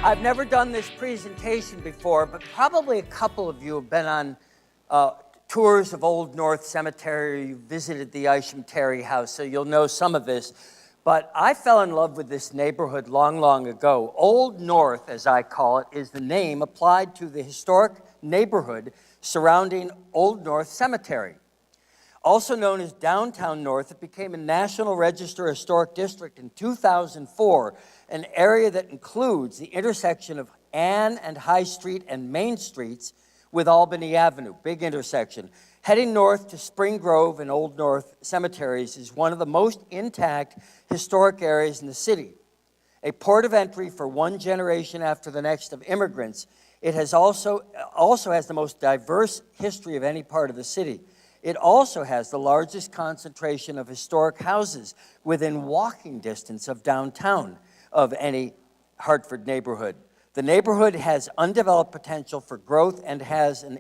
I've never done this presentation before, but probably a couple of you have been on tours of Old North Cemetery, you visited the Isum House, so you'll know some of this. But I fell in love with this neighborhood long, long ago. Old North, as I call it, is the name applied to the historic neighborhood surrounding Old North Cemetery. Also known as Downtown North, it became a National Register Historic District in 2004, an area that includes the intersection of Ann and High Street and Main Streets with Albany Avenue, big intersection. Heading north to Spring Grove and Old North cemeteries is one of the most intact historic areas in the city. A port of entry for one generation after the next of immigrants, it has also has the most diverse history of any part of the city. It also has the largest concentration of historic houses within walking distance of downtown of any Hartford neighborhood. The neighborhood has undeveloped potential for growth and has an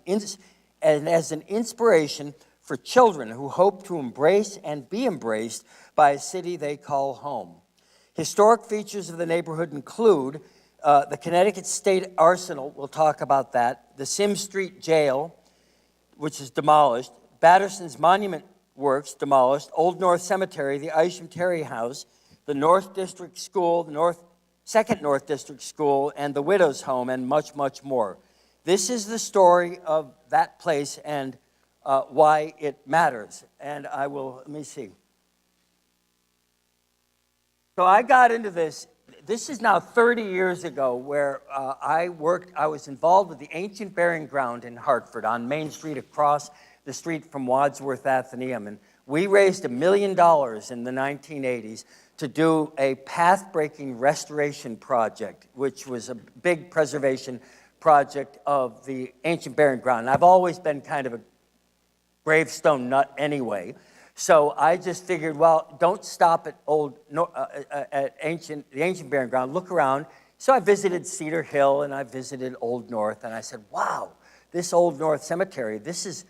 inspiration for children who hope to embrace and be embraced by a city they call home. Historic features of the neighborhood include the Connecticut State Arsenal, we'll talk about that, the Sim Street Jail, which is demolished, Batterson's Monument Works, demolished, Old North Cemetery, the Isum House, the North District School, the Second North District School, and the Widow's Home, and much, much more. This is the story of that place and why it matters. And let me see. So I got into this. This is now 30 years ago where I was involved with the Ancient Burying Ground in Hartford on Main Street across the street from Wadsworth Athenaeum. And we raised $1 million in the 1980s to do a path-breaking restoration project, which was a big preservation project of the Ancient Burying Ground. And I've always been kind of a gravestone nut anyway. So I just figured, well, don't stop at the Ancient Burying Ground, look around. So I visited Cedar Hill and I visited Old North, and I said, wow, this Old North Cemetery, this is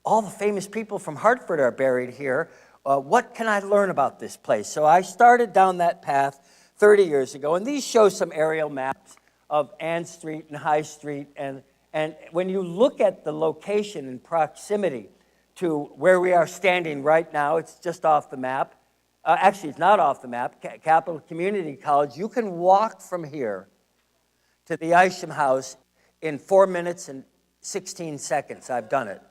all the famous people from Hartford are buried here. What can I learn about this place? So I started down that path 30 years ago, and these show some aerial maps of Ann Street and High Street, and when you look at the location and proximity to where we are standing right now, it's just off the map. Actually, it's not off the map. Capital Community College, you can walk from here to the Isum House in 4 minutes and 16 seconds. I've done it.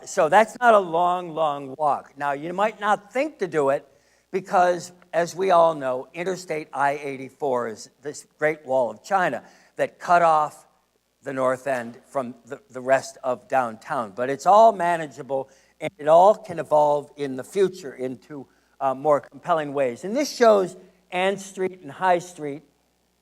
So that's not a long, long walk. Now, you might not think to do it because, as we all know, Interstate I-84 is this Great Wall of China that cut off the north end from the rest of downtown. But it's all manageable, and it all can evolve in the future into more compelling ways. And this shows Ann Street and High Street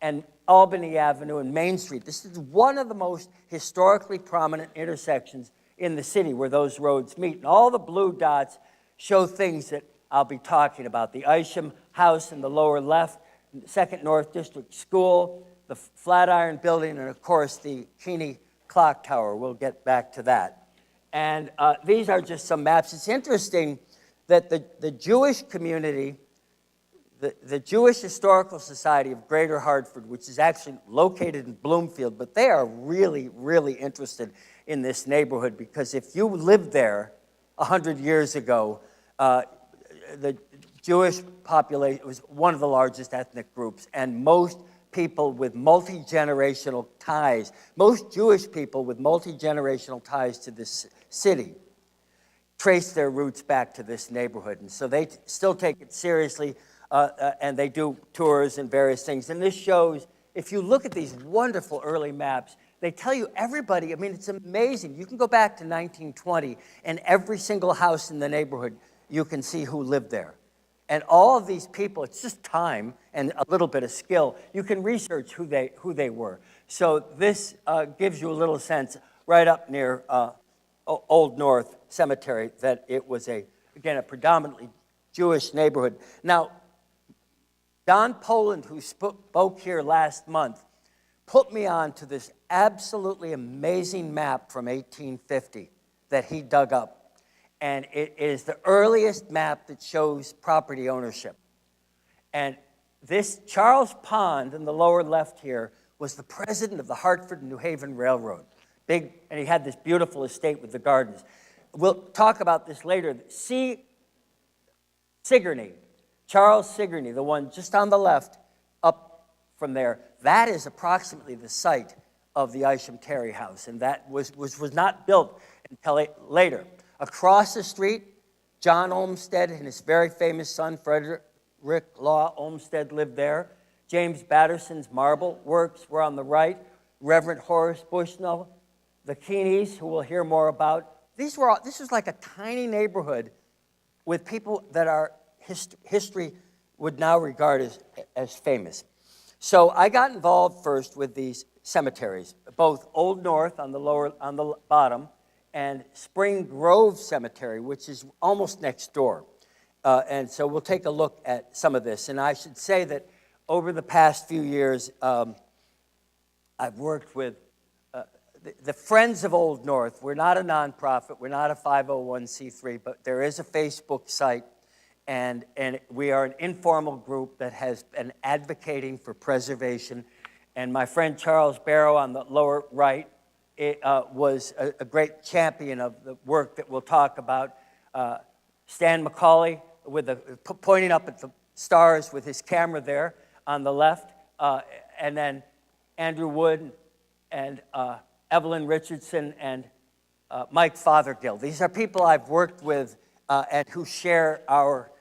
and Albany Avenue and Main Street. This is one of the most historically prominent intersections in the city where those roads meet. And all the blue dots show things that I'll be talking about. The Isum House in the lower left, Second North District School, the Flatiron Building, and of course the Keaney Clock Tower. We'll get back to that. And these are just some maps. It's interesting that the Jewish community, the Jewish Historical Society of Greater Hartford, which is actually located in Bloomfield, but they are really, really interested in this neighborhood because if you lived there 100 years ago, the Jewish population was one of the largest ethnic groups, and most people with multi-generational ties, most Jewish people with multi-generational ties to this city trace their roots back to this neighborhood. And so they still take it seriously, and they do tours and various things. And this shows, if you look at these wonderful early maps, they tell you everybody, I mean, it's amazing. You can go back to 1920, and every single house in the neighborhood, you can see who lived there. And all of these people, it's just time and a little bit of skill. You can research who they were. So this gives you a little sense right up near Old North Cemetery that it was, again, a predominantly Jewish neighborhood. Now, Don Poland, who spoke here last month, put me on to this absolutely amazing map from 1850 that he dug up. And it is the earliest map that shows property ownership. And this Charles Pond in the lower left here was the president of the Hartford and New Haven Railroad. Big, and he had this beautiful estate with the gardens. We'll talk about this later. Sigourney, Charles Sigourney, the one just on the left, up from there, that is approximately the site of the Isham House, and that was not built until later. Across the street, John Olmsted and his very famous son, Frederick Law Olmsted, lived there. James Batterson's marble works were on the right. Reverend Horace Bushnell, the Keaneys, who we'll hear more about. This was like a tiny neighborhood with people that our history would now regard as famous. So I got involved first with these cemeteries, both Old North on the bottom, and Spring Grove Cemetery, which is almost next door. And so we'll take a look at some of this. And I should say that over the past few years, I've worked with the Friends of Old North. We're not a nonprofit. We're not a 501c3, but there is a Facebook site. And we are an informal group that has been advocating for preservation. And my friend Charles Barrow on the lower right was a great champion of the work that we'll talk about. Stan McCauley pointing up at the stars with his camera there on the left. And then Andrew Wood and Evelyn Richardson and Mike Fothergill. These are people I've worked with and who share our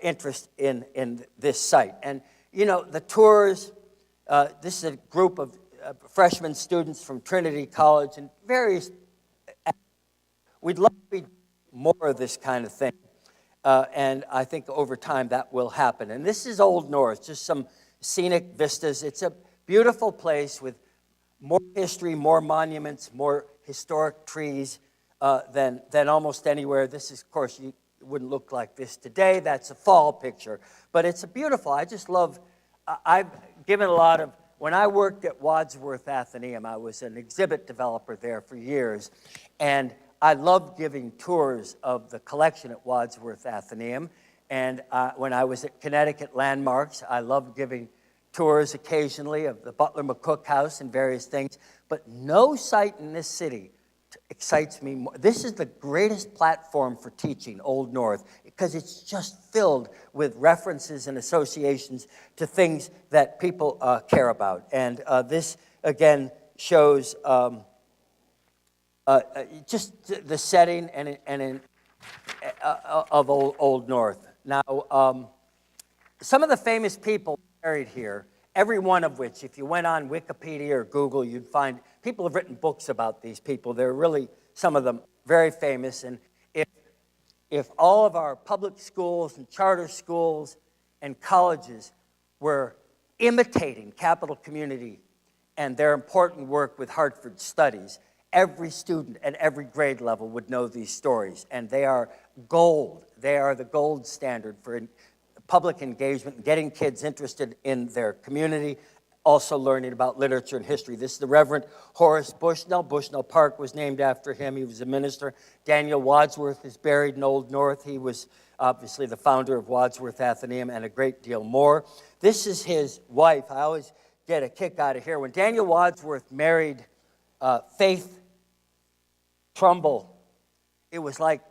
interest in this site. And, you know, the tours, this is a group of freshman students from Trinity College and various. We'd love to be more of this kind of thing. And I think over time that will happen. And this is Old North, just some scenic vistas. It's a beautiful place with more history, more monuments, more historic trees than almost anywhere. This is, of course, you wouldn't look like this today. That's a fall picture. But it's a beautiful, I just love, I've given a lot of, when I worked at Wadsworth Atheneum, I was an exhibit developer there for years. And I loved giving tours of the collection at Wadsworth Atheneum. And when I was at Connecticut Landmarks, I loved giving tours occasionally of the Butler McCook House and various things. But no site in this city excites me more. This is the greatest platform for teaching Old North because it's just filled with references and associations to things that people care about. And this, again, shows just the setting of Old North. Now, some of the famous people buried here, every one of which, if you went on Wikipedia or Google, you'd find people have written books about these people. They're really, some of them, very famous. And if all of our public schools and charter schools and colleges were imitating Capital Community and their important work with Hartford Studies, every student at every grade level would know these stories. And they are gold. They are the gold standard for public engagement, getting kids interested in their community, also learning about literature and history. This is the Reverend Horace Bushnell. Bushnell Park was named after him. He was a minister. Daniel Wadsworth is buried in Old North. He was obviously the founder of Wadsworth Atheneum and a great deal more. This is his wife. I always get a kick out of here. When Daniel Wadsworth married Faith Trumbull, it was like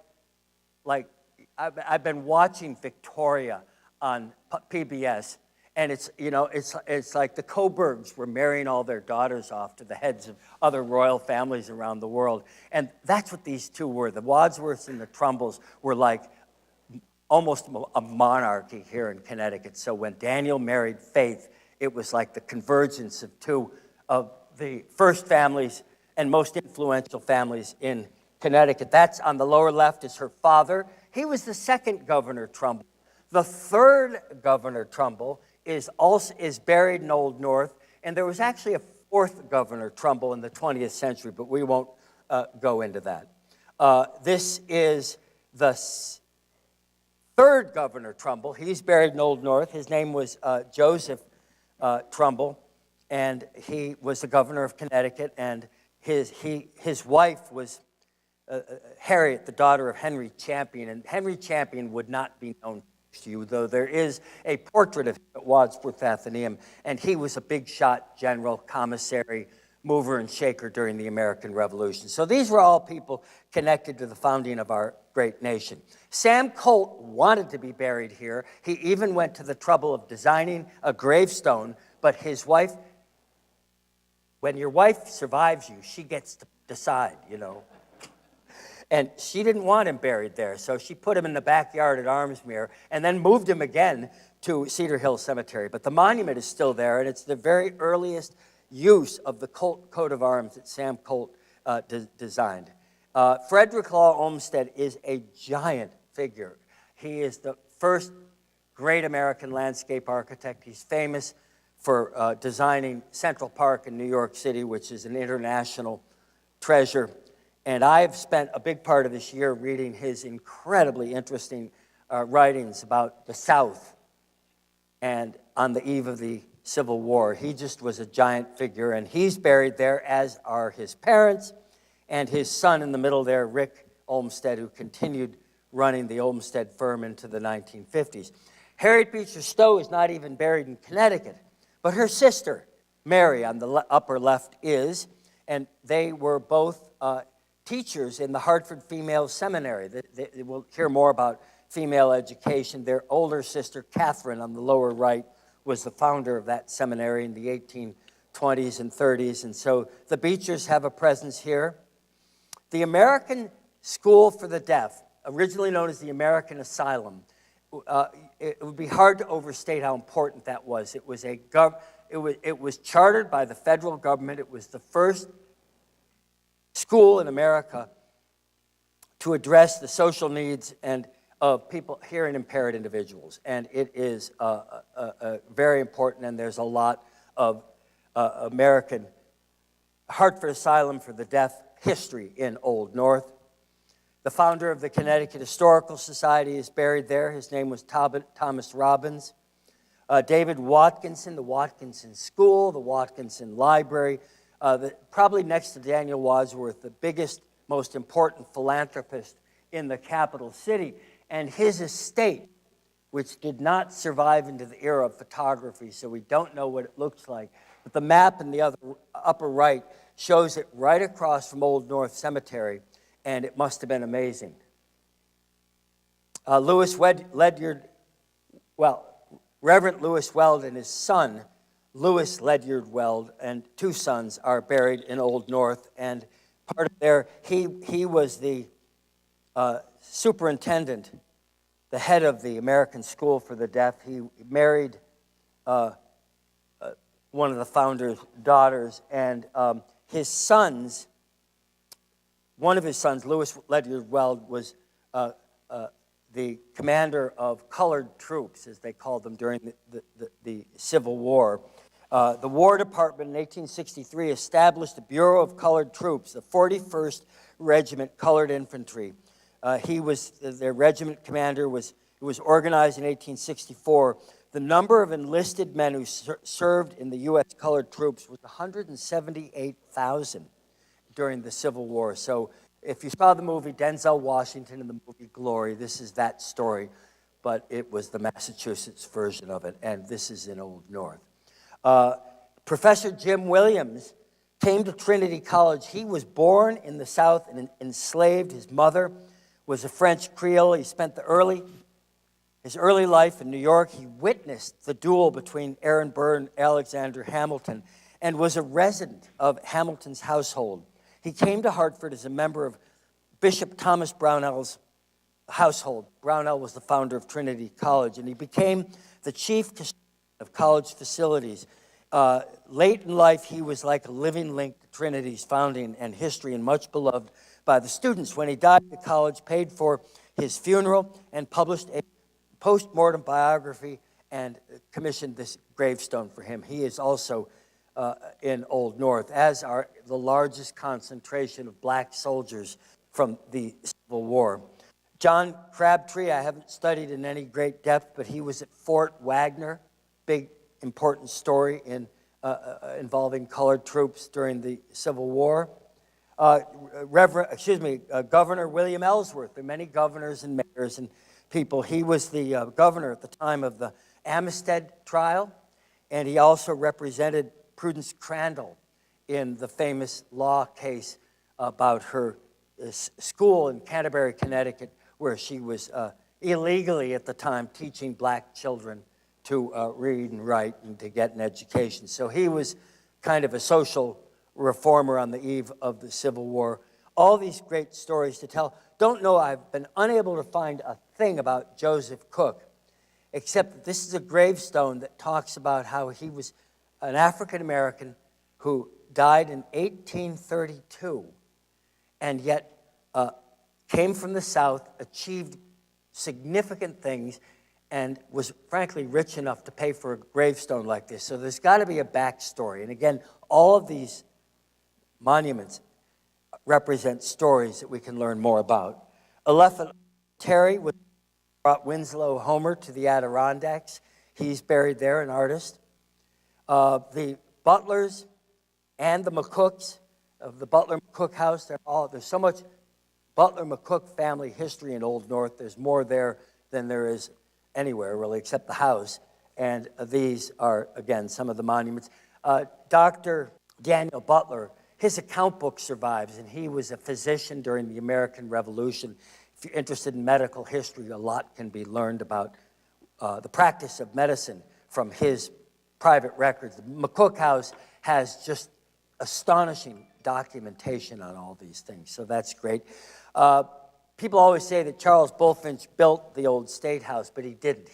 I've been watching Victoria on PBS, and it's like the Coburgs were marrying all their daughters off to the heads of other royal families around the world, and that's what these two were. The Wadsworths and the Trumbulls were like almost a monarchy here in Connecticut. So when Daniel married Faith, it was like the convergence of two of the first families and most influential families in Connecticut. That's on the lower left is her father. He was the second Governor Trumbull. The third Governor Trumbull is buried in Old North, and there was actually a fourth Governor Trumbull in the 20th century, but we won't go into that. This is the third Governor Trumbull. He's buried in Old North. His name was Joseph Trumbull, and he was the governor of Connecticut, and his wife was Harriet, the daughter of Henry Champion, and Henry Champion would not be known to you, though there is a portrait of him at Wadsworth Athenaeum, and he was a big shot general, commissary, mover and shaker during the American Revolution. So these were all people connected to the founding of our great nation. Sam Colt wanted to be buried here. He even went to the trouble of designing a gravestone, but his wife, when your wife survives you, she gets to decide, you know. And she didn't want him buried there, so she put him in the backyard at Armsmere and then moved him again to Cedar Hill Cemetery. But the monument is still there, and it's the very earliest use of the Colt coat of arms that Sam Colt designed. Frederick Law Olmsted is a giant figure. He is the first great American landscape architect. He's famous for designing Central Park in New York City, which is an international treasure. And I've spent a big part of this year reading his incredibly interesting writings about the South and on the eve of the Civil War. He just was a giant figure, and he's buried there, as are his parents, and his son in the middle there, Rick Olmsted, who continued running the Olmsted firm into the 1950s. Harriet Beecher Stowe is not even buried in Connecticut, but her sister, Mary, on the upper left is, and they were both teachers in the Hartford Female Seminary. We'll hear more about female education. Their older sister, Catherine, on the lower right, was the founder of that seminary in the 1820s and 30s, and so the Beechers have a presence here. The American School for the Deaf, originally known as the American Asylum, it would be hard to overstate how important that was. It was chartered by the federal government. It was the first school in America to address the social needs and of people, hearing impaired individuals, and it is very important. And there's a lot of American Hartford Asylum for the Deaf history in Old North. The founder of the Connecticut Historical Society is buried there. His name was Thomas Robbins. David Watkinson, the Watkinson School, the Watkinson Library, probably next to Daniel Wadsworth, the biggest, most important philanthropist in the capital city. And his estate, which did not survive into the era of photography, so we don't know what it looks like. But the map in the upper right shows it right across from Old North Cemetery, and it must have been amazing. Reverend Lewis Weld and his son, Lewis Ledyard Weld, and two sons are buried in Old North, and part of he was the superintendent, the head of the American School for the Deaf. He married one of the founder's daughters, and his sons, one of his sons, Lewis Ledyard Weld, was the commander of colored troops, as they called them, during the Civil War. The War Department in 1863 established the Bureau of Colored Troops, the 41st Regiment Colored Infantry. Their regiment commander was organized in 1864. The number of enlisted men who served in the U.S. colored troops was 178,000 during the Civil War. So if you saw the movie Denzel Washington and the movie Glory, this is that story, but it was the Massachusetts version of it, and this is in Old North. Professor Jim Williams came to Trinity College. He was born in the South and enslaved. His mother was a French Creole. He spent his early life in New York. He witnessed the duel between Aaron Burr and Alexander Hamilton and was a resident of Hamilton's household. He came to Hartford as a member of Bishop Thomas Brownell's household. Brownell was the founder of Trinity College, and he became the chief custodian of college facilities. Late in life, he was like a living link to Trinity's founding and history, and much beloved by the students. When he died, the college paid for his funeral and published a post-mortem biography and commissioned this gravestone for him. He is also in Old North, as are the largest concentration of black soldiers from the Civil War. John Crabtree, I haven't studied in any great depth, but he was at Fort Wagner, big important story involving colored troops during the Civil War. Governor William Ellsworth. There are many governors and mayors and people. He was the governor at the time of the Amistad trial, and he also represented Prudence Crandall in the famous law case about her school in Canterbury, Connecticut, where she was illegally at the time teaching black children to read and write and to get an education. So he was kind of a social reformer on the eve of the Civil War. All these great stories to tell. Don't know, I've been unable to find a thing about Joseph Cook, except that this is a gravestone that talks about how he was an African-American who died in 1832, and yet came from the South, achieved significant things, and was frankly rich enough to pay for a gravestone like this. So there's got to be a backstory. And again, all of these monuments represent stories that we can learn more about. Aleph Terry brought Winslow Homer to the Adirondacks. He's buried there, an artist. The Butlers and the McCooks of the Butler-McCook House, there's so much Butler-McCook family history in Old North. There's more there than there is anywhere, really, except the house. And these are, again, some of the monuments. Dr. Daniel Butler, his account book survives, and he was a physician during the American Revolution. If you're interested in medical history, a lot can be learned about the practice of medicine from his private records. The McCook House has just astonishing documentation on all these things, so that's great. People always say that Charles Bulfinch built the old State House, but he didn't.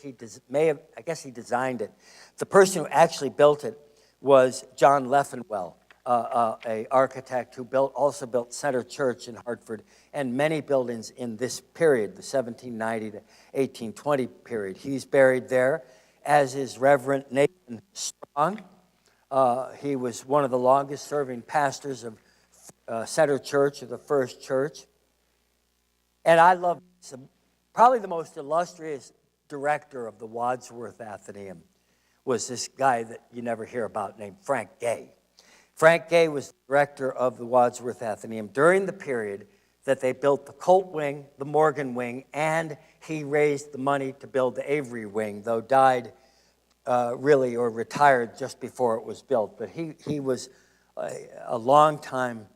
I guess he designed it. The person who actually built it was John Leffenwell, an architect who also built Center Church in Hartford and many buildings in this period, the 1790 to 1820 period. He's buried there, as is Reverend Nathan Strong. He was one of the longest-serving pastors of Center Church, or the First Church. And I love probably the most illustrious director of the Wadsworth Athenaeum was this guy that you never hear about named Frank Gay. Frank Gay was the director of the Wadsworth Athenaeum during the period that they built the Colt Wing, the Morgan Wing, and he raised the money to build the Avery Wing, though died or retired just before it was built. But he was a long-time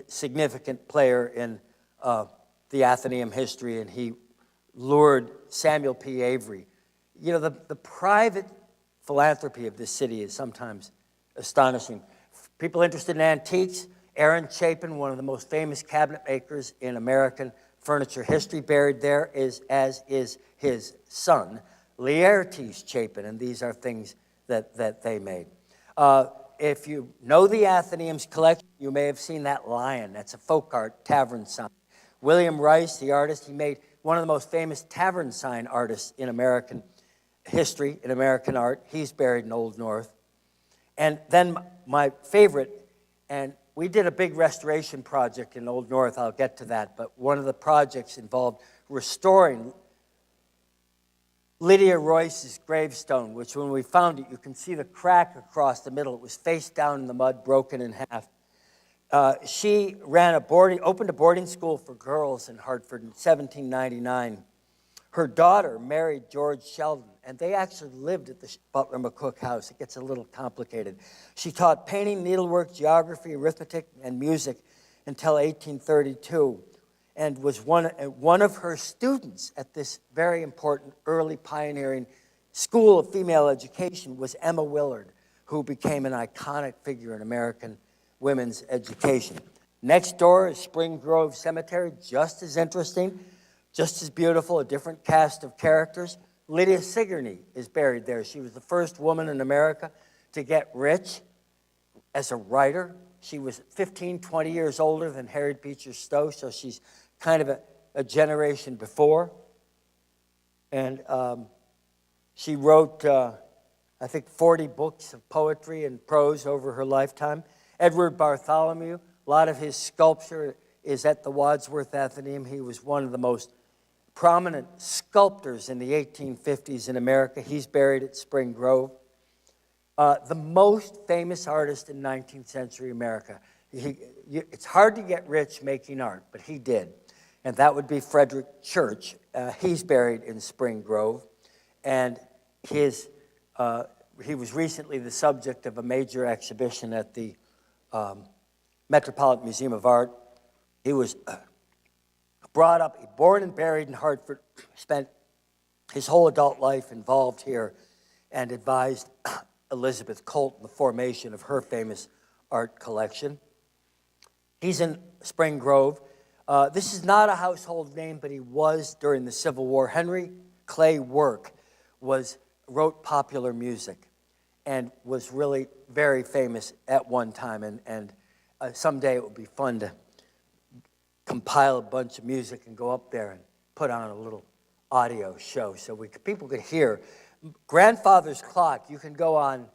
significant player in the Athenaeum history, and he lured Samuel P. Avery. You know, the private philanthropy of this city is sometimes astonishing. People interested in antiques, Aaron Chapin, one of the most famous cabinet makers in American furniture history, buried there, as is his son, Laertes Chapin, and these are things that they made. If you know the Athenaeum's collection, you may have seen that lion. That's a folk art tavern sign. William Rice, the artist, he made one of the most famous tavern sign artists in American history, in American art. He's buried in Old North. And then my favorite, and we did a big restoration project in Old North, I'll get to that, but one of the projects involved restoring Lydia Royce's gravestone, which when we found it, you can see the crack across the middle. It was face down in the mud, broken in half. She opened a boarding school for girls in Hartford in 1799. Her daughter married George Sheldon, and they actually lived at the Butler-McCook House. It gets a little complicated. She taught painting, needlework, geography, arithmetic, and music until 1832, and was one of her students at this very important early pioneering school of female education was Emma Willard, who became an iconic figure in American women's education. Next door is Spring Grove Cemetery, just as interesting, just as beautiful, a different cast of characters. Lydia Sigourney is buried there. She was the first woman in America to get rich as a writer. She was 15, 20 years older than Harriet Beecher Stowe, so she's kind of a generation before. And she wrote, I think, 40 books of poetry and prose over her lifetime. Edward Bartholomew, a lot of his sculpture is at the Wadsworth Athenaeum. He was one of the most prominent sculptors in the 1850s in America. He's buried at Spring Grove. The most famous artist in 19th century America. It's hard to get rich making art, but he did. and that would be Frederick Church. He's buried in Spring Grove, and he was recently the subject of a major exhibition at the Metropolitan Museum of Art. He was born and buried in Hartford, spent his whole adult life involved here, and advised Elizabeth Colt in the formation of her famous art collection. He's in Spring Grove. This is not a household name, but he was during the Civil War. Henry Clay Work wrote popular music and was really very famous at one time. And someday it would be fun to compile a bunch of music and go up there and put on a little audio show so people could hear. Grandfather's Clock, you can go on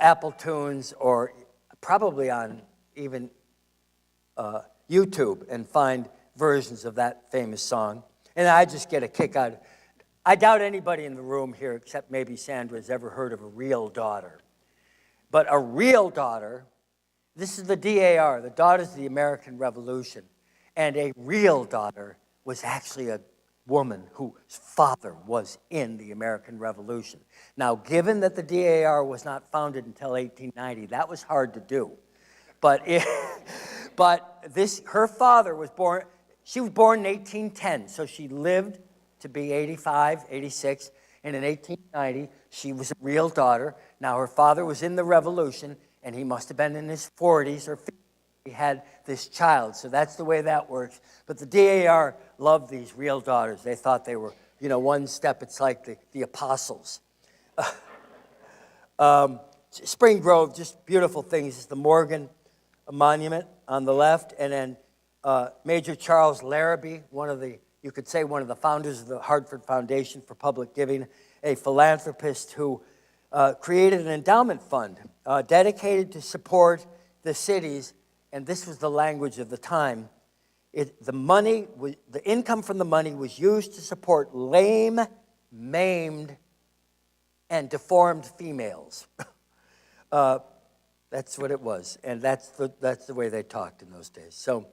Apple Tunes or probably on even YouTube and find versions of that famous song. And I just get a kick out of it. I doubt anybody in the room here, except maybe Sandra, has ever heard of a real daughter. But a real daughter, this is the DAR, the Daughters of the American Revolution. And a real daughter was actually a woman whose father was in the American Revolution. Now, given that the DAR was not founded until 1890, that was hard to do. But her father was born, she was born in 1810, so she lived to be 85, 86, and in 1890, she was a real daughter. Now, her father was in the Revolution, and he must have been in his 40s or 50s. He had this child, so that's the way that works. But the DAR loved these real daughters. They thought they were, one step, it's like the apostles. Spring Grove, just beautiful things. It's the Morgan Monument on the left, and then Major Charles Larrabee, one of the founders of the Hartford Foundation for Public Giving, a philanthropist who created an endowment fund dedicated to support the cities, and this was the language of the time. The income from the money was used to support lame, maimed, and deformed females. That's what it was, and that's the way they talked in those days. So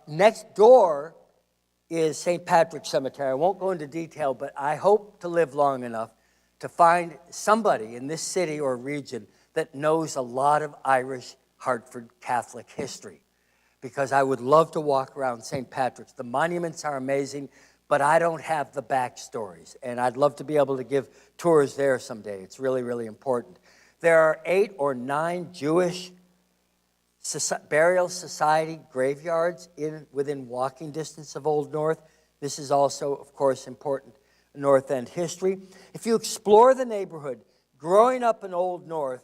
next door is St. Patrick's Cemetery. I won't go into detail, but I hope to live long enough to find somebody in this city or region that knows a lot of Irish Hartford Catholic history, because I would love to walk around St. Patrick's. The monuments are amazing, but I don't have the backstories, and I'd love to be able to give tours there someday. It's really, really important. There are 8 or 9 Jewish burial society graveyards within walking distance of Old North. This is also, of course, important North End history. If you explore the neighborhood, growing up in Old North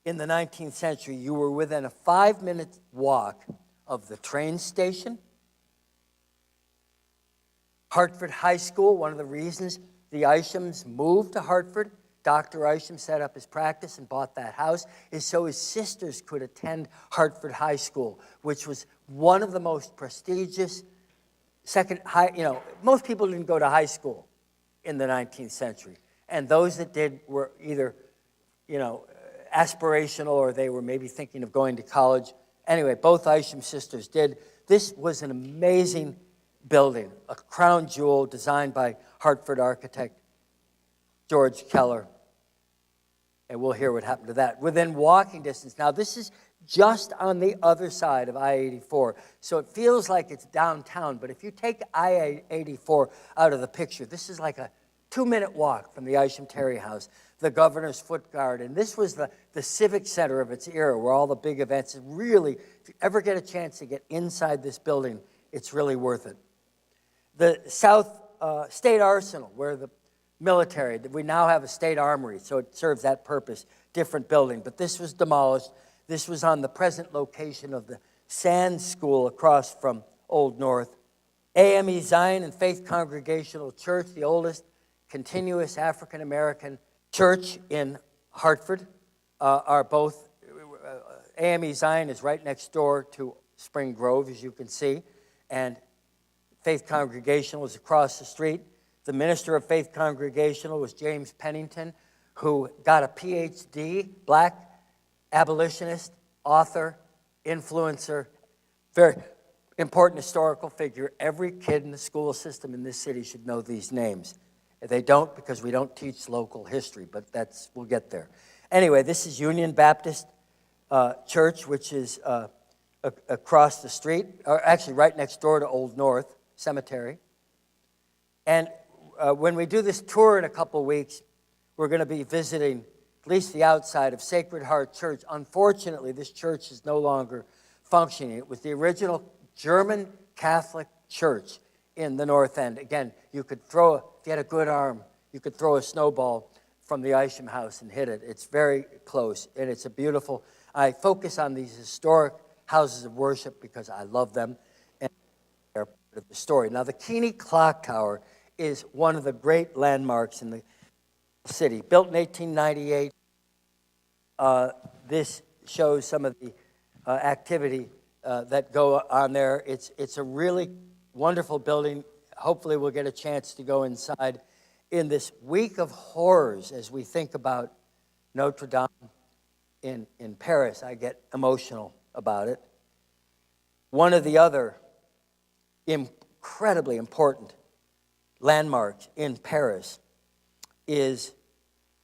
in the 19th century, you were within a 5-minute walk of the train station, Hartford High School. One of the reasons the Ishams moved to Hartford, Dr. Isham set up his practice and bought that house, is so his sisters could attend Hartford High School, which was one of the most prestigious most people didn't go to high school in the 19th century. And those that did were either, aspirational, or they were maybe thinking of going to college. Anyway, both Isham sisters did. This was an amazing building, a crown jewel designed by Hartford architect George Keller. And we'll hear what happened to that. Within walking distance. Now, this is just on the other side of I-84. So it feels like it's downtown. But if you take I-84 out of the picture, this is like a 2-minute walk from the Isham Terry House, the Governor's Foot Guard. And this was the civic center of its era, where all the big events. Really, if you ever get a chance to get inside this building, it's really worth it. The South State Arsenal, where the military, we now have a state armory, so it serves that purpose, different building. But this was demolished. This was on the present location of the Sands School across from Old North. AME Zion and Faith Congregational Church, the oldest continuous African-American church in Hartford, are both. AME Zion is right next door to Spring Grove, as you can see, and Faith Congregational is across the street. The minister of Faith Congregational was James Pennington, who got a PhD, black abolitionist, author, influencer, very important historical figure. Every kid in the school system in this city should know these names. They don't because we don't teach local history, but we'll get there. Anyway, this is Union Baptist Church, which is across the street, or actually right next door to Old North Cemetery. And when we do this tour in a couple of weeks, we're going to be visiting at least the outside of Sacred Heart Church. Unfortunately, this church is no longer functioning. It was the original German Catholic church in the North End. Again, you could if you had a good arm, you could throw a snowball from the Isum House and hit it. It's very close, and it's a beautiful. I focus on these historic houses of worship because I love them, and they're part of the story. Now, the Keaney Clock Tower is one of the great landmarks in the city. Built in 1898, this shows some of the activity that go on there. It's a really wonderful building. Hopefully we'll get a chance to go inside in this week of horrors as we think about Notre Dame in Paris. I get emotional about it. One of the other incredibly important landmarks in Paris is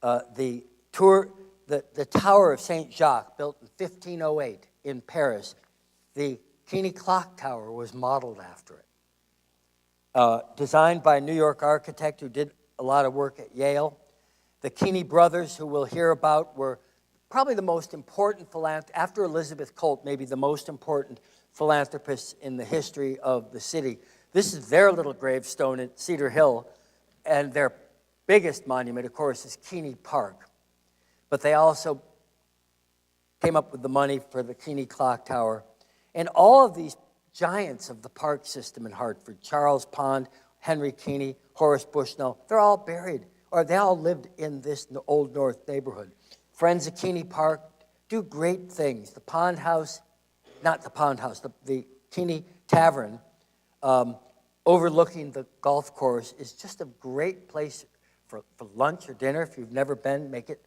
the Tower of St Jacques, built in 1508 in Paris. The Keaney Clock Tower was modeled after it. Designed by a New York architect who did a lot of work at Yale. The Keaney brothers, who we'll hear about, were probably the most important philanthropists, after Elizabeth Colt, maybe the most important philanthropists in the history of the city. This is their little gravestone at Cedar Hill, and their biggest monument, of course, is Keaney Park. But they also came up with the money for the Keaney Clock Tower. And all of these giants of the park system in Hartford, Charles Pond, Henry Keaney, Horace Bushnell, they're all buried, or they all lived in this Old North neighborhood. Friends of Keaney Park do great things. The Pond House, not the Pond House, the Keaney Tavern, overlooking the golf course, is just a great place for lunch or dinner. If you've never been, make it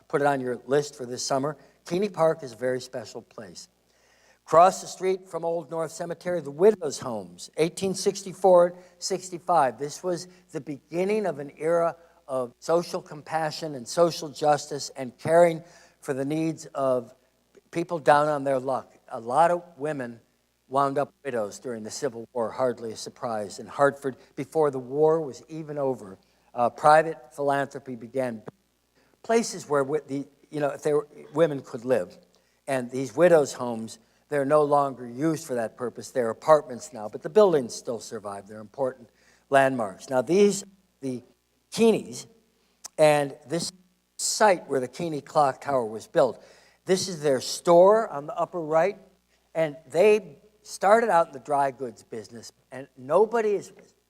put it on your list for this summer. Keaney Park is a very special place. Across the street from Old North Cemetery, the Widows' Homes, 1864-65. This was the beginning of an era of social compassion and social justice and caring for the needs of people down on their luck. A lot of women wound up widows during the Civil War, hardly a surprise. In Hartford, before the war was even over, private philanthropy began. Places where women could live. And these widows' homes, they're no longer used for that purpose. They're apartments now, but the buildings still survive. They're important landmarks. Now, these, the Keaneys, and this site where the Keaney Clock Tower was built, this is their store on the upper right, and they started out in the dry goods business, and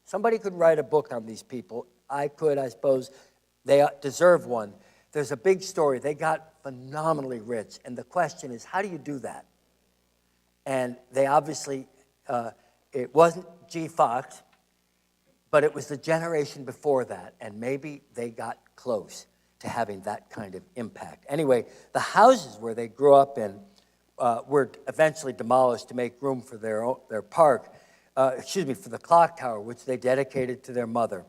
somebody could write a book on these people. I could, I suppose. They deserve one. There's a big story. They got phenomenally rich, and the question is, how do you do that? And they obviously, it wasn't G. Fox, but it was the generation before that, and maybe they got close to having that kind of impact. Anyway, the houses where they grew up in were eventually demolished to make room for their park, for the clock tower, which they dedicated to their mother.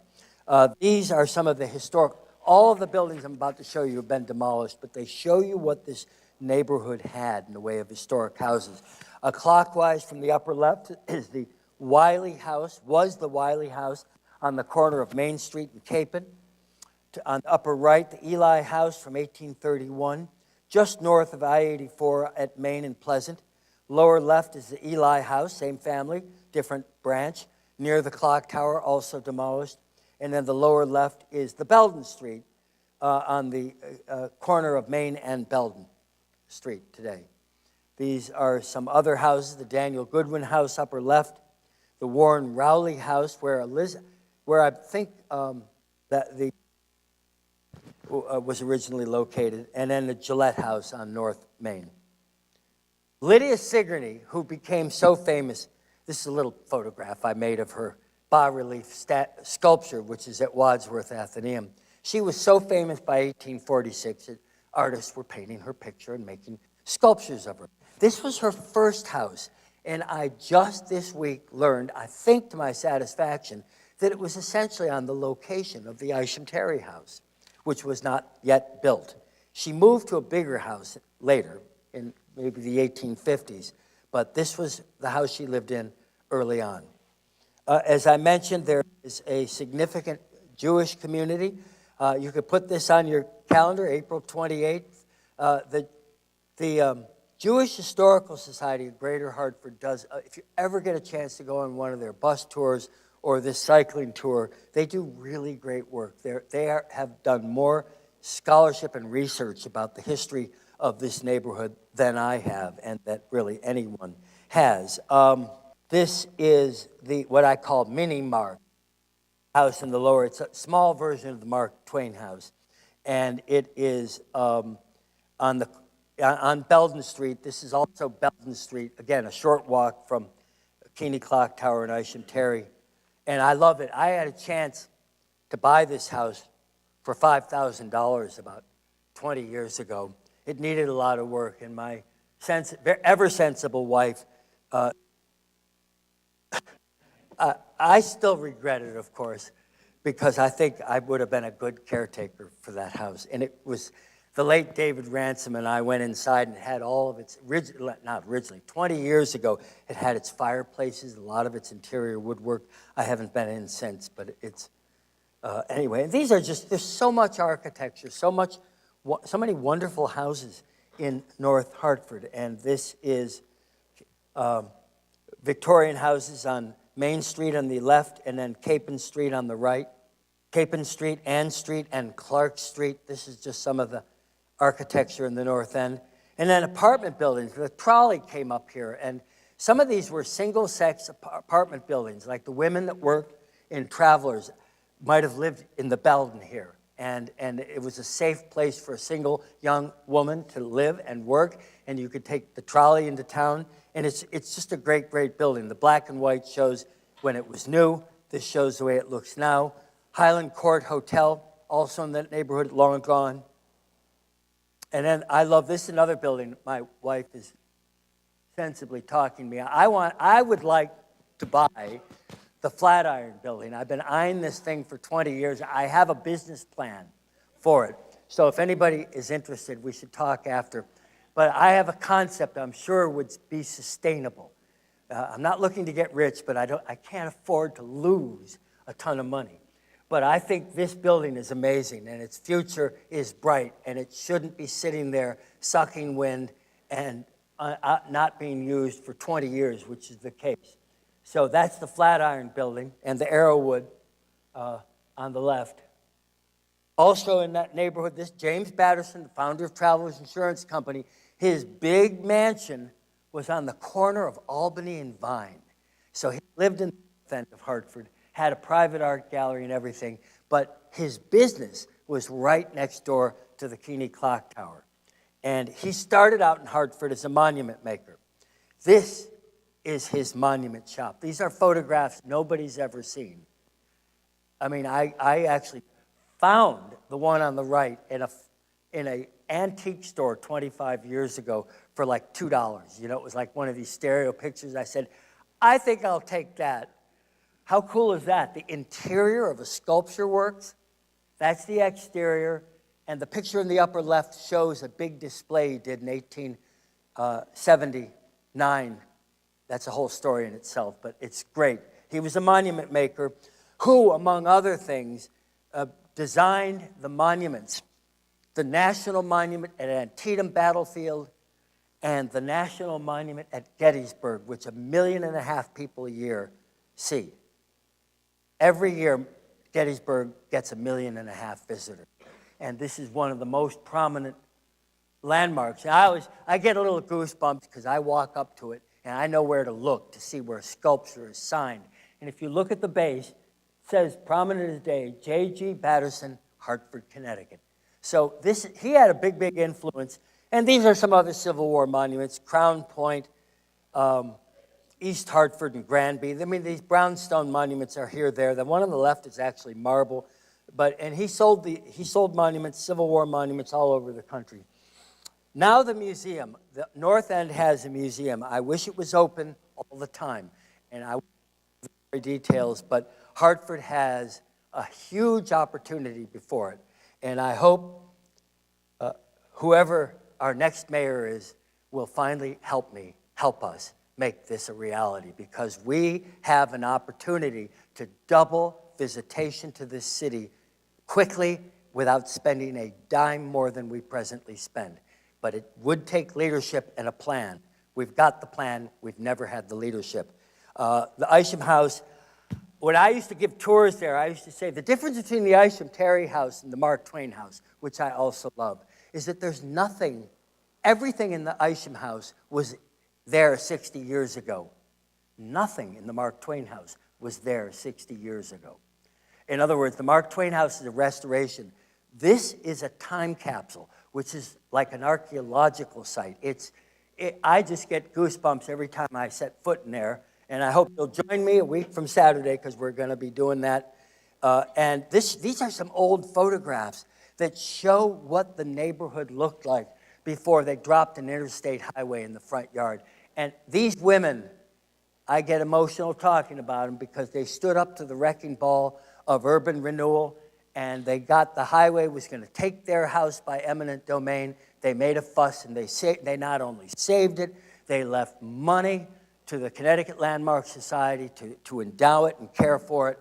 These are some of the historic, all of the buildings I'm about to show you have been demolished, but they show you what this neighborhood had in the way of historic houses. Clockwise from the upper left is the Wiley House, was the Wiley House on the corner of Main Street and Capon. On the upper right, the Eli House from 1831, just north of I-84 at Main and Pleasant. Lower left is the Eli House, same family, different branch, near the clock tower, also demolished. And then the lower left is the Belden Street on the corner of Main and Belden Street today. These are some other houses, the Daniel Goodwin House, upper left, the Warren Rowley House, where I think that the was originally located, and then the Gillette House on North Main. Lydia Sigourney, who became so famous, this is a little photograph I made of her bas-relief sculpture, which is at Wadsworth Athenaeum. She was so famous by 1846 that artists were painting her picture and making sculptures of her. This was her first house, And I just this week learned, I think to my satisfaction, that it was essentially on the location of the Isham house, which was not yet built. She moved to a bigger house later, in maybe the 1850s, but this was the house she lived in early on. As I mentioned, there is a significant Jewish community. You could put this on your calendar, April 28th. The Jewish Historical Society of Greater Hartford does, if you ever get a chance to go on one of their bus tours or this cycling tour, they do really great work. Have done more scholarship and research about the history of this neighborhood than I have, and that really anyone has. This is what I call mini Mark house in the lower. It's a small version of the Mark Twain house, and it is on Belden Street. This is also Belden Street. Again, a short walk from Keaney Clock Tower and Isham Terry. And I love it. I had a chance to buy this house for $5,000 about 20 years ago. It needed a lot of work, and my ever sensible wife, I still regret it, of course, because I think I would have been a good caretaker for that house. And it was the late David Ransom and I went inside and it had all of its, not originally, 20 years ago, it had its fireplaces, a lot of its interior woodwork. I haven't been in since, but it's, anyway. These are just, there's so much architecture, so many wonderful houses in North Hartford. And this is Victorian houses on Main Street on the left and then Capon Street on the right. Capon Street, Ann Street, and Clark Street. This is just some of the architecture in the North End. And then apartment buildings. The trolley came up here, and some of these were single-sex apartment buildings, like the women that worked in Travelers might have lived in the Belden here. And it was a safe place for a single young woman to live and work, and you could take the trolley into town, and it's just a great, great building. The black and white shows when it was new. This shows the way it looks now. Highland Court Hotel, also in that neighborhood, long gone. And then I love this, another building my wife is sensibly talking to me. I would like to buy the Flatiron Building. I've been eyeing this thing for 20 years. I have a business plan for it. So if anybody is interested, we should talk after. But I have a concept I'm sure would be sustainable. I'm not looking to get rich, but I can't afford to lose a ton of money. But I think this building is amazing, and its future is bright, and it shouldn't be sitting there sucking wind and not being used for 20 years, which is the case. So that's the Flatiron Building and the Arrowwood on the left. Also in that neighborhood, this James Madison, the founder of Travelers Insurance Company, his big mansion was on the corner of Albany and Vine. So he lived in the north end of Hartford, had a private art gallery and everything, but his business was right next door to the Keaney Clock Tower. And he started out in Hartford as a monument maker. This is his monument shop. These are photographs nobody's ever seen. I mean, I actually found the one on the right in an antique store 25 years ago for like $2. You know, it was like one of these stereo pictures. I said, I think I'll take that. How cool is that? The interior of a sculpture works. That's the exterior. And the picture in the upper left shows a big display he did in 1879. That's a whole story in itself, but it's great. He was a monument maker who, among other things, designed the monuments, the National Monument at Antietam Battlefield and the National Monument at Gettysburg, which 1.5 million people a year see. Every year, Gettysburg gets 1.5 million visitors. And this is one of the most prominent landmarks. And I get a little goosebumps because I walk up to it and I know where to look to see where a sculpture is signed. And if you look at the base, it says prominent as day, J.G. Patterson, Hartford, Connecticut. So he had a big, big influence. And these are some other Civil War monuments, Crown Point, East Hartford and Granby. I mean, these brownstone monuments are here, there. The one on the left is actually marble. And he sold monuments, Civil War monuments all over the country. Now the museum, the North End has a museum. I wish it was open all the time. And I won't go into details, but Hartford has a huge opportunity before it. And I hope whoever our next mayor is will finally help us make this a reality, because we have an opportunity to double visitation to this city quickly without spending a dime more than we presently spend. But it would take leadership and a plan. We've got the plan. We've never had the leadership. The Isum House, when I used to give tours there, I used to say the difference between the Isum Terry House and the Mark Twain House, which I also love, is that there's nothing, everything in the Isum House was there 60 years ago. Nothing in the Mark Twain House was there 60 years ago. In other words, the Mark Twain House is a restoration. This is a time capsule, which is like an archaeological site. I just get goosebumps every time I set foot in there, and I hope you'll join me a week from Saturday, because we're going to be doing that. And these are some old photographs that show what the neighborhood looked like before they dropped an interstate highway in the front yard. And these women, I get emotional talking about them, because they stood up to the wrecking ball of urban renewal, and they got the highway was going to take their house by eminent domain. They made a fuss, and they not only saved it, they left money to the Connecticut Landmark Society to endow it and care for it.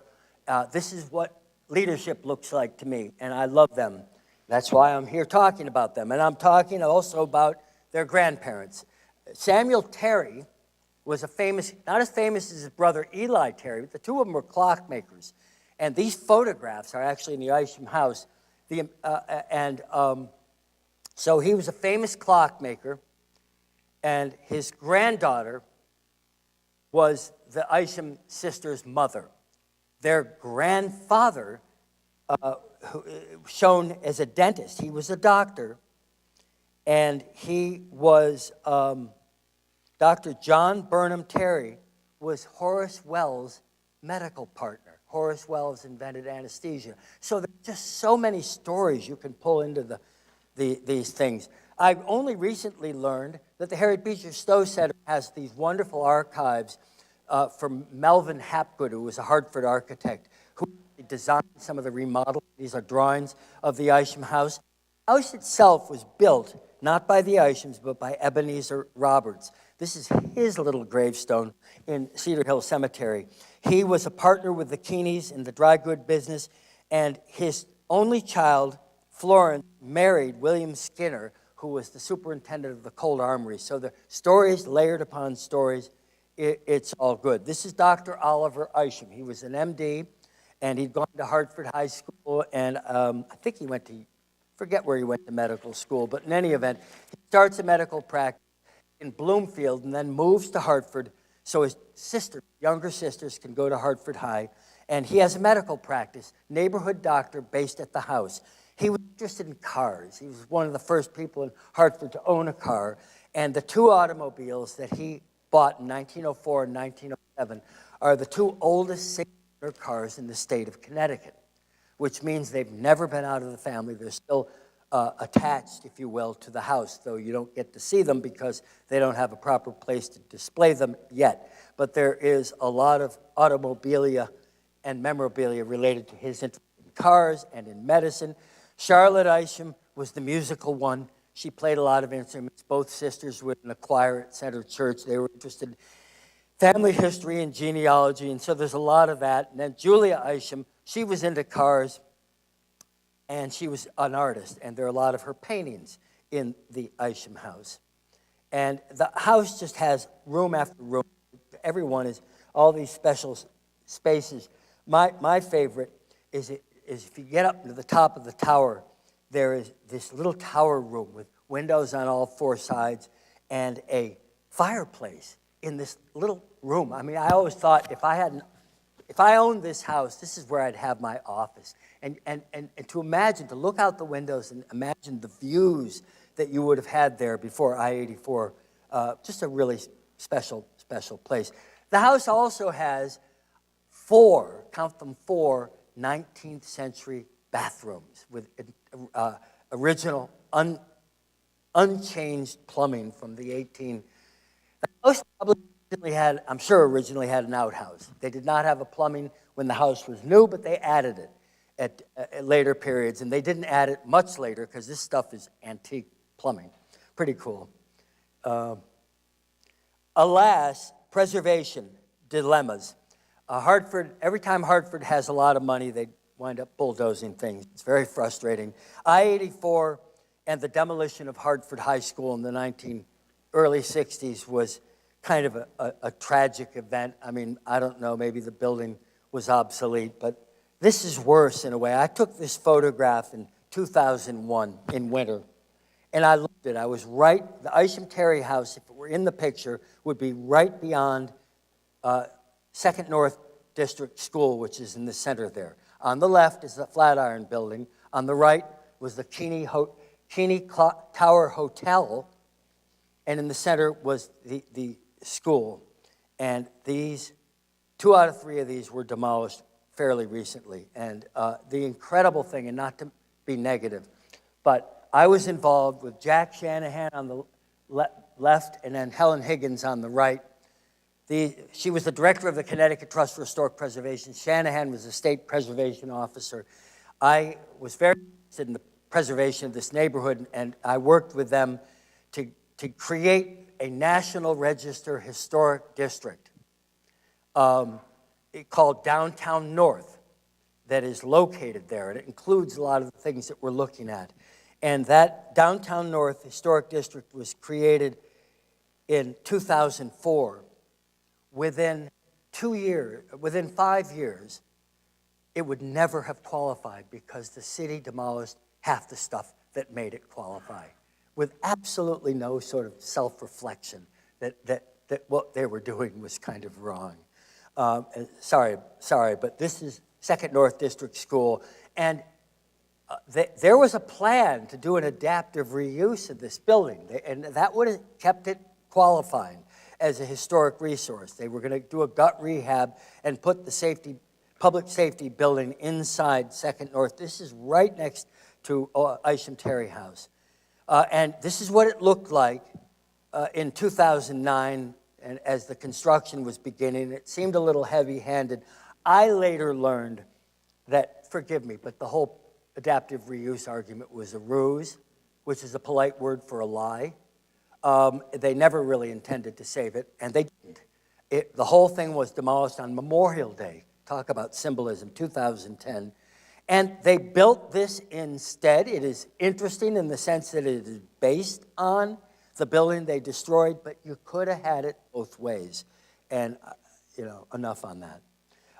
This is what leadership looks like to me, and I love them. That's why I'm here talking about them. And I'm talking also about their grandparents. Samuel Terry was not as famous as his brother Eli Terry, but the two of them were clockmakers. And these photographs are actually in the Isum House. So he was a famous clockmaker, and his granddaughter was the Isham sisters' mother. Their grandfather, shown as a dentist, he was a doctor, and he was Dr. John Burnham Terry was Horace Wells' medical partner. Horace Wells invented anesthesia. So there's just so many stories you can pull into these things. I've only recently learned that the Harriet Beecher Stowe Center has these wonderful archives from Melvin Hapgood, who was a Hartford architect, who designed some of the remodels. These are drawings of the Isham House. The house itself was built not by the Ishams, but by Ebenezer Roberts. This is his little gravestone in Cedar Hill Cemetery. He was a partner with the Keaneys in the dry good business, and his only child, Florence, married William Skinner, who was the superintendent of the Cold Armory. So the stories layered upon stories, it's all good. This is Dr. Oliver Isham. He was an MD, and he'd gone to Hartford High School, and I think he went to, forget where he went to medical school, but in any event, he starts a medical practice in Bloomfield and then moves to Hartford so his younger sisters can go to Hartford High. And he has a medical practice, neighborhood doctor based at the house. He was interested in cars. He was one of the first people in Hartford to own a car. And the two automobiles that he bought in 1904 and 1907 are the two oldest single cars in the state of Connecticut, which means they've never been out of the family. They're still attached, if you will, to the house, though you don't get to see them because they don't have a proper place to display them yet. But there is a lot of automobilia and memorabilia related to his interest in cars and in medicine. Charlotte Isham was the musical one. She played a lot of instruments. Both sisters were in the choir at Center Church. They were interested in family history and genealogy, and so there's a lot of that. And then Julia Isham, she was into cars, and she was an artist, and there are a lot of her paintings in the Isham House. And the house just has room after room. Everyone is all these special spaces. My favorite is if you get up to the top of the tower, there is this little tower room with windows on all four sides and a fireplace in this little room. I mean, I always thought if I owned this house, this is where I'd have my office. And to imagine, to look out the windows and imagine the views that you would have had there before I-84, just a really special place. The house also has four 19th century bathrooms with original unchanged plumbing from the The house probably I'm sure originally had an outhouse. They did not have a plumbing when the house was new, but they added it at later periods, and they didn't add it much later because this stuff is antique plumbing. Pretty cool. Alas, preservation dilemmas. Hartford, every time Hartford has a lot of money, they wind up bulldozing things. It's very frustrating. I-84 and the demolition of Hartford High School in the early 60s was kind of a tragic event. I mean, I don't know, maybe the building was obsolete, but this is worse in a way. I took this photograph in 2001 in winter, and I loved it. I was right, the Isum House, if it were in the picture, would be right beyond 2nd North District School, which is in the center there. On the left is the Flatiron Building. On the right was the Keaney Tower Hotel, and in the center was the school. And these, 2 out of 3 of these were demolished fairly recently. And the incredible thing, and not to be negative, but I was involved with Jack Shanahan on the left and then Helen Higgins on the right. She was the director of the Connecticut Trust for Historic Preservation. Shanahan was the state preservation officer. I was very interested in the preservation of this neighborhood, and I worked with them to create a National Register Historic District called Downtown North that is located there, and it includes a lot of the things that we're looking at. And that Downtown North Historic District was created in 2004. Within 5 years, it would never have qualified because the city demolished half the stuff that made it qualify, with absolutely no sort of self-reflection that what they were doing was kind of wrong. Sorry, but this is 2nd North District School, and there was a plan to do an adaptive reuse of this building, and that would have kept it qualifying as a historic resource. They were going to do a gut rehab and put the public safety building inside 2nd North. This is right next to Isum House. And this is what it looked like in 2009, and as the construction was beginning. It seemed a little heavy-handed. I later learned that, forgive me, but the whole adaptive reuse argument was a ruse, which is a polite word for a lie. They never really intended to save it, and they didn't. The whole thing was demolished on Memorial Day. Talk about symbolism, 2010. And they built this instead. It is interesting in the sense that it is based on the building they destroyed, but you could have had it both ways. And, enough on that.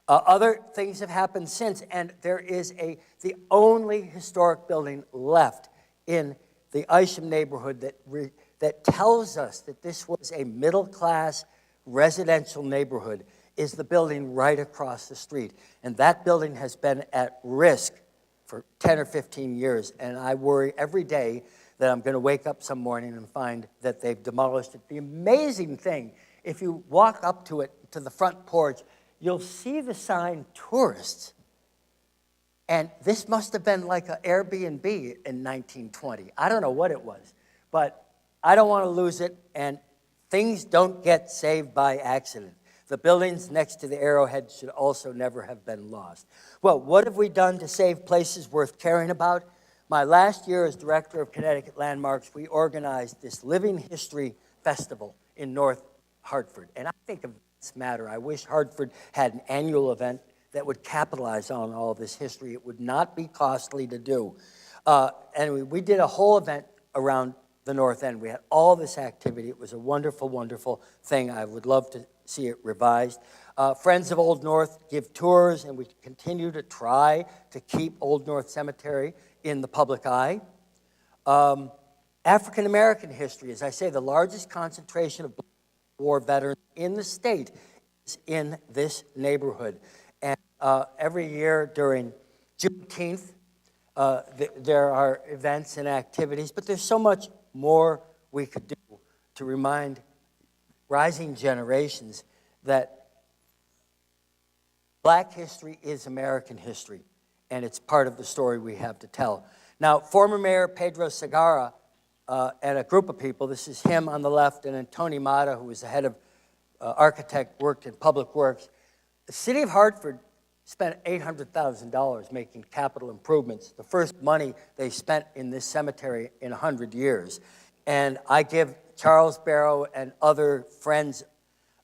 Other things have happened since, and there is the only historic building left in the Isham neighborhood that tells us that this was a middle-class residential neighborhood is the building right across the street. And that building has been at risk for 10 or 15 years, and I worry every day that I'm going to wake up some morning and find that they've demolished it. The amazing thing, if you walk up to it, to the front porch, you'll see the sign tourists. And this must have been like an Airbnb in 1920. I don't know what it was, but I don't want to lose it, and things don't get saved by accident. The buildings next to the arrowhead should also never have been lost. Well, what have we done to save places worth caring about? My last year as director of Connecticut Landmarks, we organized this Living History Festival in North Hartford. And I think of this matter. I wish Hartford had an annual event that would capitalize on all this history. It would not be costly to do. And we did a whole event around the North End. We had all this activity. It was a wonderful, wonderful thing. I would love to see it revised. Friends of Old North give tours, and we continue to try to keep Old North Cemetery in the public eye. African American history, as I say, the largest concentration of war veterans in the state is in this neighborhood. And every year during Juneteenth, there are events and activities, but there's so much more we could do to remind rising generations that Black history is American history, and it's part of the story we have to tell. Now, former Mayor Pedro Segarra and a group of people, this is him on the left, and then Tony Mata, who was the head of architect, worked in public works. The city of Hartford spent $800,000 making capital improvements, the first money they spent in this cemetery in 100 years. And I give Charles Barrow and other friends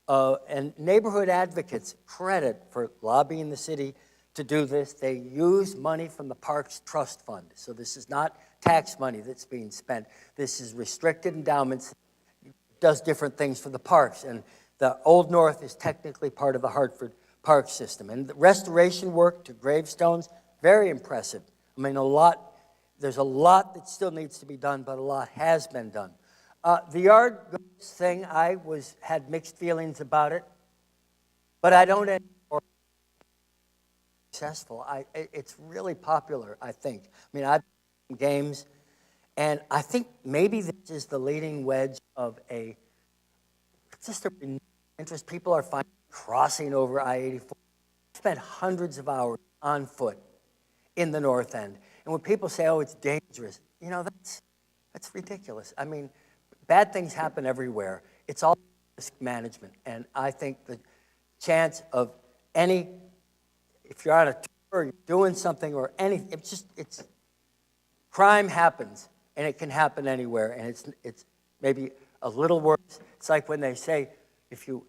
and neighborhood advocates credit for lobbying the city to do this. They use money from the Parks Trust Fund. So this is not tax money that's being spent. This is restricted endowments, does different things for the parks. And the Old North is technically part of the Hartford park system. And the restoration work to gravestones, very impressive. I mean, there's a lot that still needs to be done, but a lot has been done. The yard goats thing, I had mixed feelings about it, but I don't anymore. Successful. It's really popular, I think. I mean, I've been to games, and I think maybe this is the leading wedge of just a interest. People are finally crossing over I-84. I spent hundreds of hours on foot in the North End, and when people say, "Oh, it's dangerous," that's ridiculous. I mean, bad things happen everywhere. It's all risk management. And I think the chance of if you're on a tour, you're doing something or anything, crime happens, and it can happen anywhere. And it's maybe a little worse. It's like when they say, if you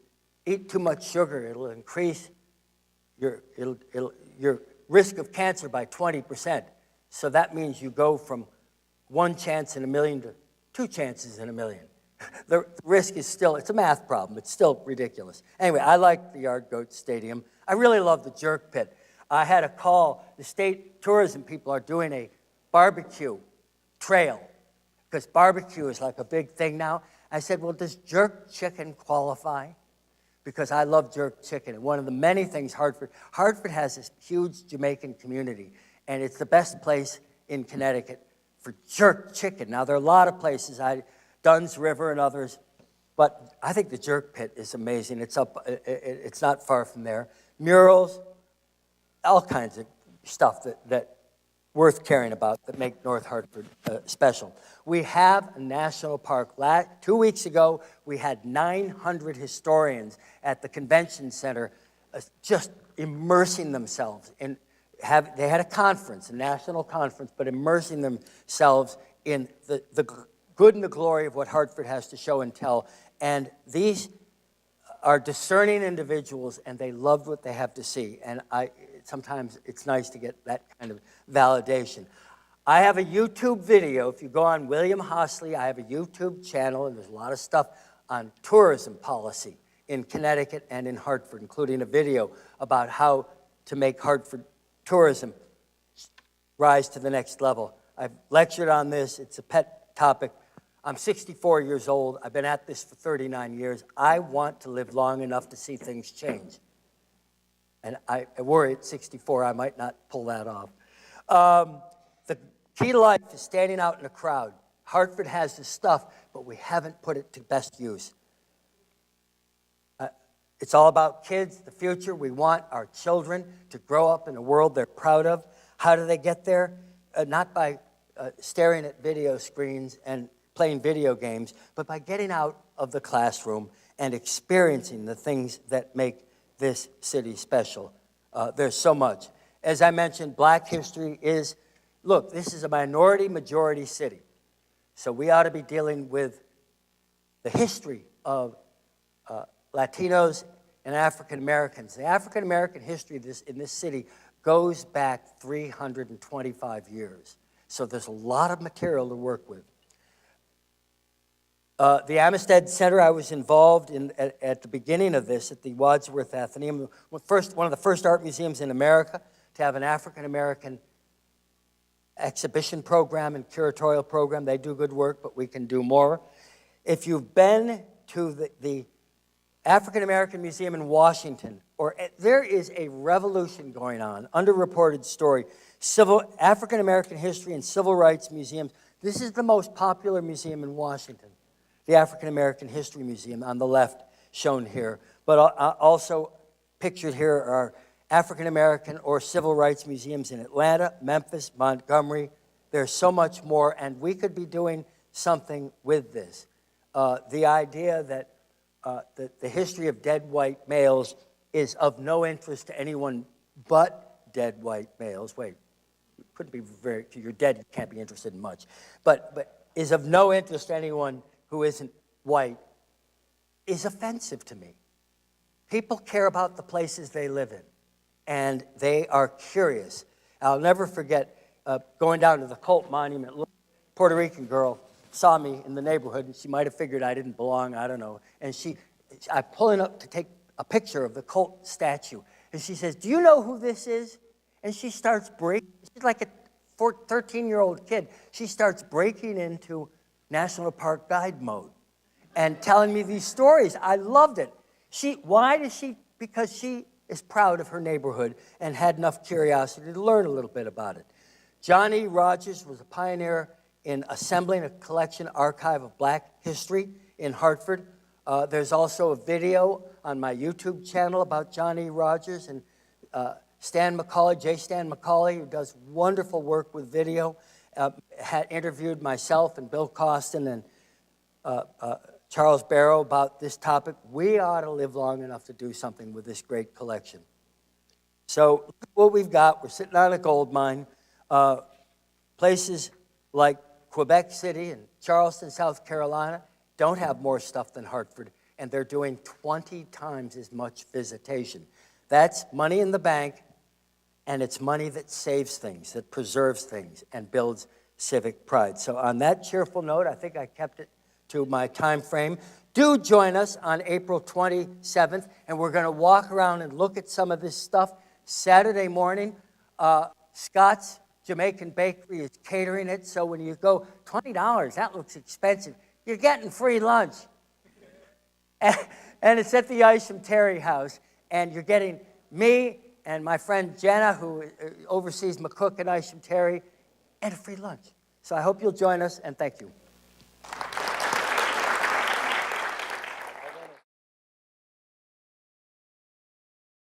eat too much sugar, it'll increase your risk of cancer by 20%. So that means you go from 1 chance in a million to 2 chances in a million. The risk is still, it's a math problem. It's still ridiculous. Anyway, I like the Yard Goat Stadium. I really love the Jerk Pit. I had a call. The state tourism people are doing a barbecue trail because barbecue is like a big thing now. I said, well, does jerk chicken qualify? Because I love jerk chicken. And one of the many things Hartford has this huge Jamaican community, and it's the best place in Connecticut for jerk chicken. Now, there are a lot of places, Dunn's River and others, but I think the Jerk Pit is amazing. It's not far from there. Murals, all kinds of stuff that worth caring about that make North Hartford special. We have a national park. 2 weeks ago, we had 900 historians at the convention center just immersing themselves in they had a conference, a national conference, but immersing themselves in the good and the glory of what Hartford has to show and tell. And these are discerning individuals, and they love what they have to see. And sometimes it's nice to get that kind of validation. I have a YouTube video. If you go on William Hosley, I have a YouTube channel, and there's a lot of stuff on tourism policy in Connecticut and in Hartford, including a video about how to make Hartford tourism rise to the next level. I've lectured on this. It's a pet topic. I'm 64 years old. I've been at this for 39 years. I want to live long enough to see things change. And I worry at 64 I might not pull that off. The key to life is standing out in a crowd. Hartford has this stuff, but we haven't put it to best use. It's all about kids, the future. We want our children to grow up in a world they're proud of. How do they get there? Not by staring at video screens and playing video games, but by getting out of the classroom and experiencing the things that make this city special. There's so much. As I mentioned, Black history this is a minority-majority city. So we ought to be dealing with the history of Latinos and African Americans. The African American history in this city goes back 325 years. So there's a lot of material to work with. The Amistad Center, I was involved in at the beginning of this at the Wadsworth Atheneum, one of the first art museums in America to have an African American exhibition program and curatorial program. They do good work, but we can do more. If you've been to the African American Museum in Washington, there is a revolution going on, underreported story, African American history and civil rights museums. This is the most popular museum in Washington, the African American History Museum on the left, shown here. But also pictured here are African American or civil rights museums in Atlanta, Memphis, Montgomery. There's so much more, and we could be doing something with this. The idea that the history of dead white males is of no interest to anyone but dead white males. Wait, you couldn't be very, you're dead, you can't be interested in much. But is of no interest to anyone who isn't white is offensive to me. People care about the places they live in, and they are curious. I'll never forget going down to the Colt Monument. A Puerto Rican girl saw me in the neighborhood, and she might have figured I didn't belong, I don't know. And I'm pulling up to take a picture of the Colt statue. And she says, "Do you know who this is?" And she starts breaking. She's like a 13-year-old kid. She starts breaking into National Park Guide mode and telling me these stories. I loved it. Why does she? Because she is proud of her neighborhood and had enough curiosity to learn a little bit about it. John E. Rogers was a pioneer in assembling a collection archive of black history in Hartford. There's also a video on my YouTube channel about John E. Rogers, and Stan McCauley, who does wonderful work with video, had interviewed myself and Bill Costin and Charles Barrow about this topic. We ought to live long enough to do something with this great collection. So look at what we've got. We're sitting on a gold mine. Places like Quebec City and Charleston, South Carolina, don't have more stuff than Hartford, and they're doing 20 times as much visitation. That's money in the bank, and it's money that saves things, that preserves things, and builds civic pride. So on that cheerful note, I think I kept it to my time frame. Do join us on April 27th, and we're going to walk around and look at some of this stuff. Saturday morning, Scott's Jamaican Bakery is catering it, so when you go, $20, that looks expensive. You're getting free lunch. And it's at the Isum House, and you're getting me and my friend Jenna, who oversees McCook and Isum Terry, and a free lunch. So I hope you'll join us, and thank you.